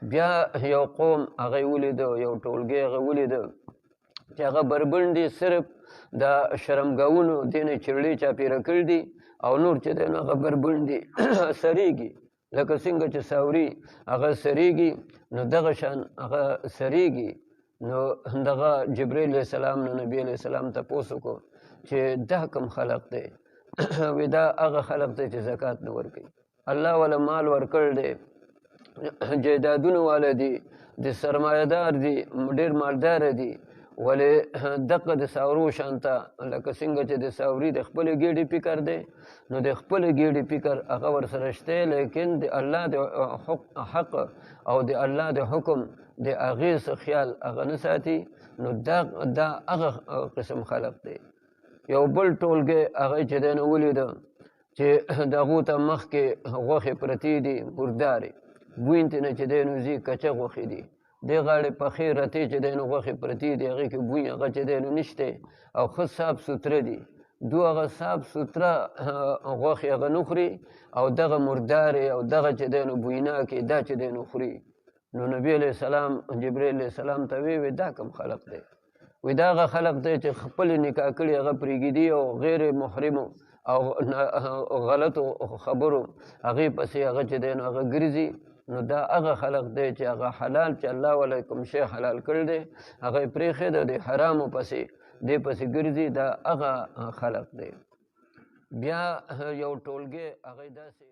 بیا یو قوم هغه ولیده، یو ټولګی هغه ولیده چې هغه بربنډ دي، صرف د شرمګاهونو دې نه چړلې چاپېره کړي دي او نور چې دی نو هغه بربنډ دي سریږي، لکه څنګه چې ساوري هغه سریږي نو دغه شان هغه سریږي. نو دغه جبرائیل علیه السلام نو نبي علیه السلام تپوس وکړو چې دا کوم خلق دی؟ وی دا هغه خلق دی چې زکات نه ورکوي. الله ولا مال ورکړ دی، جایدادونه والا دي، د سرمایهدار دي، ډېر مالدار دي، ولې دغه د ساورو شانته لکه څنګه چې د ساوري د خپلې ګېډې فکر دی نو د خپلې ګېډې فکر هغه ورسره شته، لیکن د الله د حق او د الله د حکم د هغې څه خیال هغه نه ساتي. نو دا هغه قسم خلق دی. یو بل ټولګی هغه چې دی نو ولیده چې د هغو ته مخکې غوښې پرتې دي مردارې، بوی ته نه چې دی نو ځي کچه غوښې دي، دې غاړې پخې رتې چې دی نو غوښې پرتې دي، هغې کې بوی هغه چې دی نو نشته او ښه صاف سوتره دي. دو هغه صاف سوتره غوښې هغه نه خوري او دغه مردارې او دغه چې دی نو بویناکې دا چې دی نو خوري. نو نبي علیه السلام جبرائیل علیه السلام ته وی دا کوم خلق دی؟ وی دا هغه خلق دی چې خپل نکاح کړي هغه پرېږدي او غیر محرمو او غلطو خبرو هغې پسې هغه چې دی نو هغه ګرځي. نو دا هغه خلق دی چې هغه حلال چې الله والا کوم شی حلال کړی دی هغه یې پرېښی دی، د حرامو پسې دې پسې ګرځي، دا هغه خلق دی. بیا یو ټولګی هغه داسې